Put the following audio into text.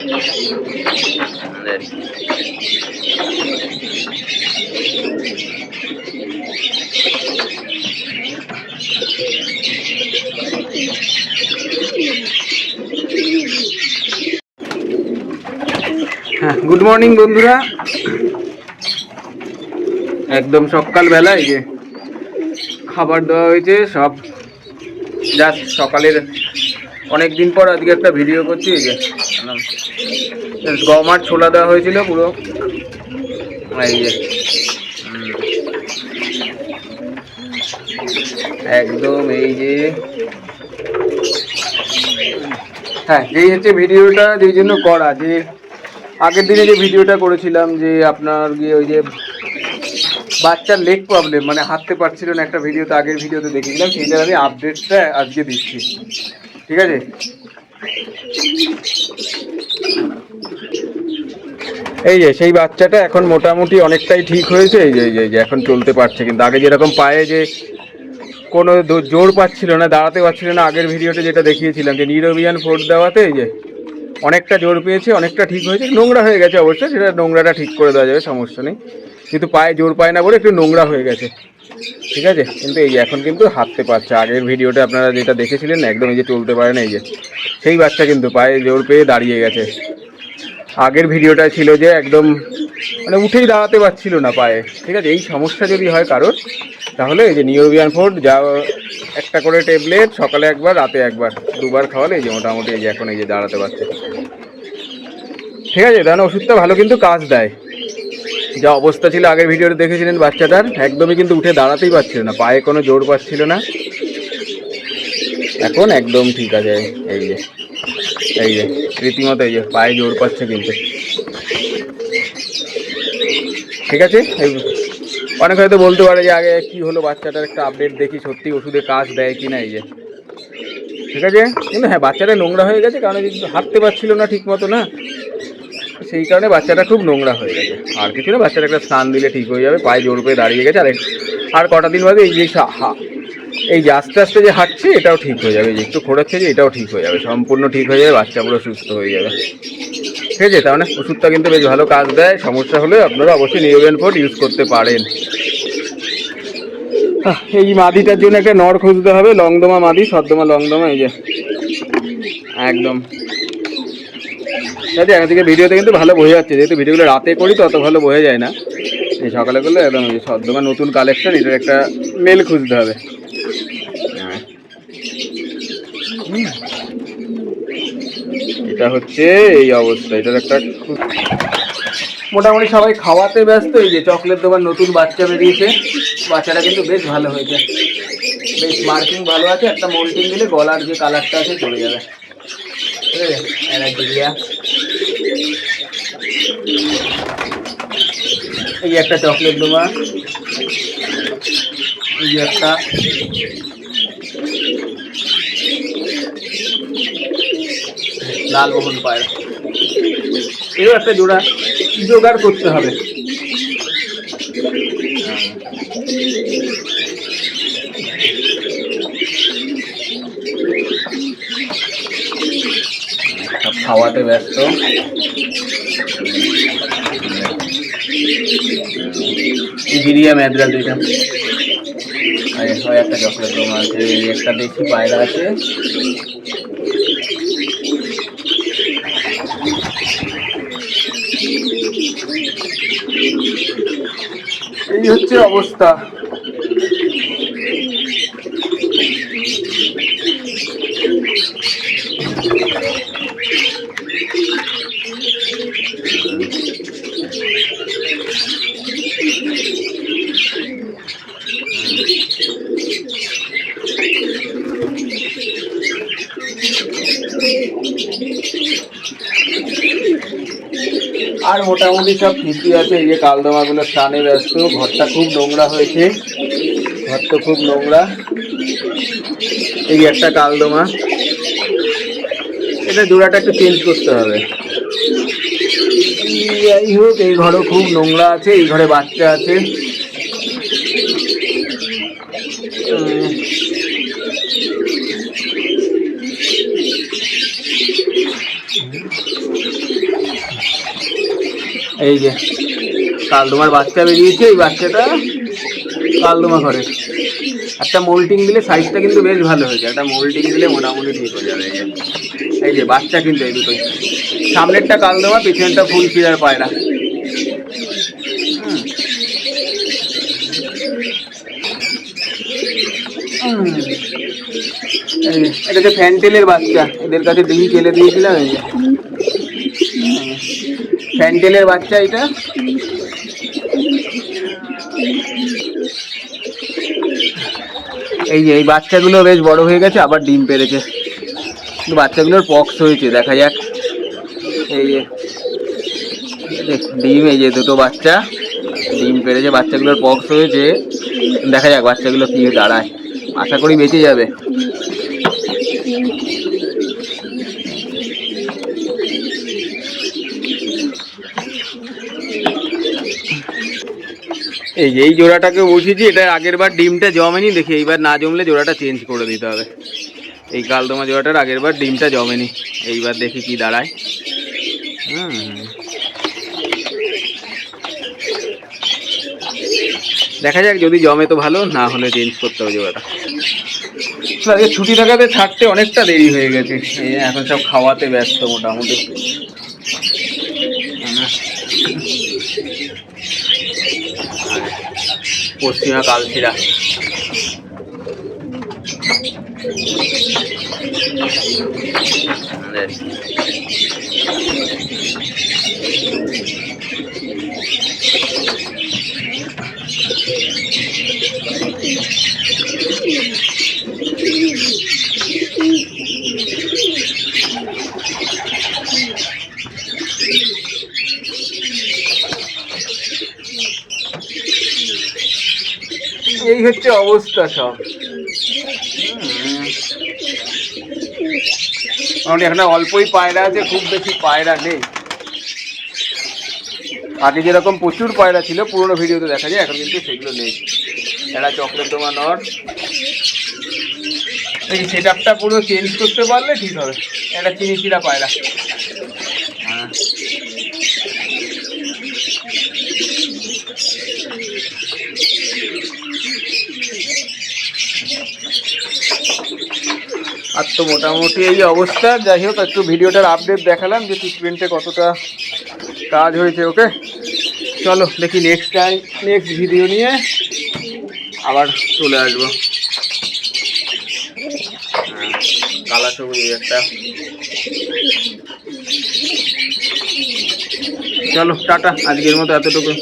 হ্যাঁ, good morning বন্ধুরা। একদম সকালবেলা এই যে খাবার দেওয়া হয়েছে সব, জাস্ট সকালের অনেক দিন পর আজকে একটা ভিডিও করছি। এই যে গম আর ছোলা দেওয়া হয়েছিল পুরো, এই যে একদম এই যে হ্যাঁ, যেই হচ্ছে ভিডিওটা যেই জন্য করা, যে আগের দিনে যে ভিডিওটা করেছিলাম যে আপনার গিয়ে ওই যে বাচ্চার লেগ প্রবলেম, মানে হাঁটতে পারছিল না, একটা ভিডিওতে আগের ভিডিওতে দেখেছিলাম, সেইটার আমি আপডেটটা আজকে দিচ্ছি। ঠিক আছে, এই যে সেই বাচ্চাটা এখন মোটামুটি অনেকটাই ঠিক হয়েছে। এই যে এই যে এখন চলতে পারছে, কিন্তু আগে যেরকম পায়ে যে কোনো জোর পাচ্ছিল না, দাঁড়াতে পারছিল না, আগের ভিডিওতে যেটা দেখিয়েছিলাম যে নিউরোবিয়ান ফোর্ট দেওয়াতে এই যে অনেকটা জোর পেয়েছে, অনেকটা ঠিক হয়েছে। নোংরা হয়ে গেছে অবশ্যই, সেটা নোংরাটা ঠিক করে দেওয়া যাবে, সমস্যা নেই, কিন্তু পায়ে জোর পায় না বলে একটু নোংরা হয়ে গেছে। ঠিক আছে, কিন্তু এই এখন কিন্তু হাঁটতে পারছে। আগের ভিডিওটা আপনারা যেটা দেখেছিলেন একদম এই যে চলতে পারে না, এই যে সেই বাচ্চা কিন্তু পায়ে জোর পেয়ে দাঁড়িয়ে গেছে। আগের ভিডিওটা ছিল যে একদম মানে উঠেই দাঁড়াতে পারছিল না পায়ে। ঠিক আছে, এই সমস্যা যদি হয় কারোর, তাহলে এই যে নিউরোবিয়ান ফোর্ট যা একটা করে ট্যাবলেট, সকালে একবার রাতে একবার, দুবার খাওয়ালে এই যে মোটামুটি এই যে এখন এই যে দাঁড়াতে পারছে। ঠিক আছে, তাহলে ওষুধটা ভালো কিন্তু কাজ দেয়। যা অবস্থা ছিল আগের ভিডিওতে দেখেছিলেন বাচ্চাটার, একদমই কিন্তু উঠে দাঁড়াতেই পারছিল না, পায়ে কোনো জোর পাচ্ছিল না, এখন একদম ঠিক আছে। এই যে এই যে রীতিমতো এই যে পায়ে জোর পাচ্ছে কিন্তু। ঠিক আছে, অনেক হয়তো বলতে পারে যে আগে কি হলো বাচ্চাটার, একটা আপডেট দেখি সত্যি ওষুধে কাজ দেয় কি না। এই যে ঠিক আছে, কিন্তু হ্যাঁ বাচ্চাটা নোংরা হয়ে গেছে, কারণ হাঁটতে পারছিল না ঠিক মতো না, সেই কারণে বাচ্চাটা খুব নোংরা হয়ে গেছে। আর কিছু না, বাচ্চাটা একটা স্নান দিলে ঠিক হয়ে যাবে, পায়ে জোর পেয়ে দাঁড়িয়ে গেছে। আর কটা দিন বাদে এই যে এই যে আস্তে আস্তে যে হাঁটছে এটাও ঠিক হয়ে যাবে, যে একটু খোঁড়াচ্ছে যে এটাও ঠিক হয়ে যাবে, সম্পূর্ণ ঠিক হয়ে যাবে, বাচ্চা পুরো সুস্থ হয়ে যাবে। ঠিক আছে, তার মানে ওষুধটা কিন্তু বেশ ভালো কাজ দেয়। সমস্যা হলে আপনারা অবশ্যই নিউরোবিয়ান ফোর্ট ইউজ করতে পারেন। এই মাদিটার জন্য একটা নর খুঁজতে হবে, লংদমা মাদি, সদ্দমা লংদমা, এই যে একদম। ঠিক আছে, একদিকে ভিডিওতে কিন্তু ভালো বোঝা যাচ্ছে, যেহেতু ভিডিওগুলো রাতে করি তো অত ভালো বোঝা যায় না, এই সকালে করলে একদম এই সদ্দমা নতুন কালেকশন, এটার একটা মেল খুঁজতে হবে। এটা হচ্ছে এই অবস্থা, এটার একটা মোটামুটি সবাই খাওয়াতে ব্যস্ত। এই যে চকলেট দেওয়ার নতুন বাচ্চা বেরিয়েছে, বাচ্চাটা কিন্তু বেশ ভালো হয়েছে, বেশ মার্কিং ভালো আছে, একটা মোল্টিং দিলে গলার যে কালারটা আছে চলে যাবে। ঠিক আছে, এই একটা চকলেট দোমা, এই যে একটা লাল মোহন পায়রা, এও একটা জোড়া জোগাড় করতে হবে। সব খাওয়াতে ব্যস্ত। বিরিয়া ম্যাদ্রাস, এটা একটা চকলেট দোমা আছে, একটা দেশি পায়রা আছে। এই হচ্ছে অবস্থা। আর মোটামুটি সব ঠিকই আছে। এই যে কালদমাগুলো স্নানে ব্যস্ত, ঘরটা খুব নোংরা হয়েছে, ঘর তো খুব নোংরা। এই একটা কালদমা, এটা জোড়াটা একটু চেঞ্জ করতে হবে। যাই হোক, এই ঘরও খুব নোংরা আছে, এই ঘরে বাচ্চা আছে। এই যে কালদমার বাচ্চা বেরিয়েছে, এই বাচ্চাটা কালদমা ঘরে। একটা মোল্টিং দিলে সাইজটা কিন্তু বেশ ভালো হয়েছে, একটা মোল্টিং দিলে মোটামুটি ঠিক হয়ে যাবে। এই যে বাচ্চা কিন্তু এই দুটোই, সামনেরটা কালদমা, পিছনেরটা ফুল ফিরার পায়রা। এটা হচ্ছে ফ্যান্টেলের বাচ্চা, এদের কাছে ডিম ফেলে দিয়েছিলাম। এই যে ফ্যান্টেলের বাচ্চা এটা। এই যে এই বাচ্চাগুলো বেশ বড় হয়ে গেছে, আবার ডিম পেড়েছে, কিন্তু বাচ্চাগুলোর পক্স হয়েছে, দেখা যাক। এই যে ডিম, এই যে দুটো বাচ্চা ডিম পেড়েছে, বাচ্চাগুলোর পক্স হয়েছে, দেখা যাক বাচ্চাগুলো কি দাঁড়ায়, আশা করি বেঁচে যাবে। এই যে এই জোড়াটাকে বসিয়েছি, এটা আগের বার ডিমটা জমেনি, দেখি এইবার না জমলে জোড়াটা চেঞ্জ করে দিতে হবে। এই কালদমা জোড়াটার আগের বার ডিমটা জমেনি, এইবার দেখি কি দাঁড়ায়। দেখা যাক, যদি জমে তো ভালো, না হলে চেঞ্জ করতে হবে জোড়াটা। আজকে ছুটি থাকাতে ছাড়তে অনেকটা দেরি হয়ে গেছে, এখন সব খাওয়াতে ব্যস্ত মোটামুটি। পশ্চিমা কালশিরা। এই হচ্ছে অবস্থা সব। এখানে অল্পই পায়রা আছে, খুব বেশি পায়রা নেই। আগে যেরকম প্রচুর পায়রা ছিল পুরোনো ভিডিওতে দেখা যায়, এখন কিন্তু সেগুলো নেই। একটা চকলেট দমা নর, এই সেট আপটা পুরো চেঞ্জ করতে পারলে ঠিক হবে। একটা চিনিচিরা পায়রা। হ্যাঁ, আর তো মোটামুটি এই অবস্থা। যাই হোক, একটু ভিডিওটার আপডেট দেখালাম যে ট্রিটমেন্টে কতটা কাজ হয়েছে। ওকে, চলো দেখি নেক্সট ভিডিও নিয়ে আবার চলে আসবো। কালা সবুজ একটা। চলো টাটা, আজকের মতো এতটুকু।